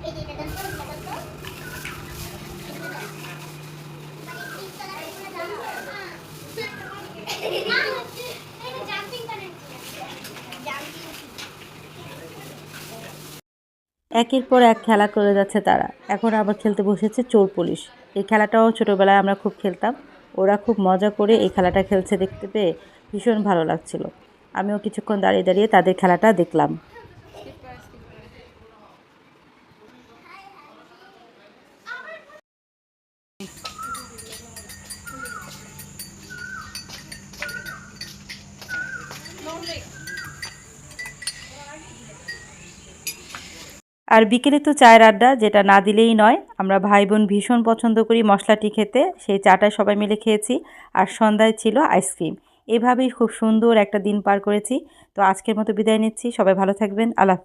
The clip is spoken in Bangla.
একের পর এক খেলা করে যাচ্ছে তারা। এখন আবার খেলতে বসেছে চোর পুলিশ। এই খেলাটাও ছোটোবেলায় আমরা খুব খেলতাম। ওরা খুব মজা করে এই খেলাটা খেলছে দেখতে পেয়ে ভীষণ ভালো লাগছিল। আমিও কিছুক্ষণ দাঁড়িয়ে দাঁড়িয়ে তাদের খেলাটা দেখলাম। আর বিকেলে তো চায়ের আড্ডা, যেটা না দিলেই নয়। আমরা ভাই বোন ভীষণ পছন্দ করি মশলাটি খেতে। সেই চাটা সবাই মিলে খেয়েছি। আর সন্ধ্যায় ছিল আইসক্রিম। এভাবেই খুব সুন্দর একটা দিন পার করেছি। তো আজকের মতো বিদায় নিচ্ছি। সবাই ভালো থাকবেন। আল্লাহ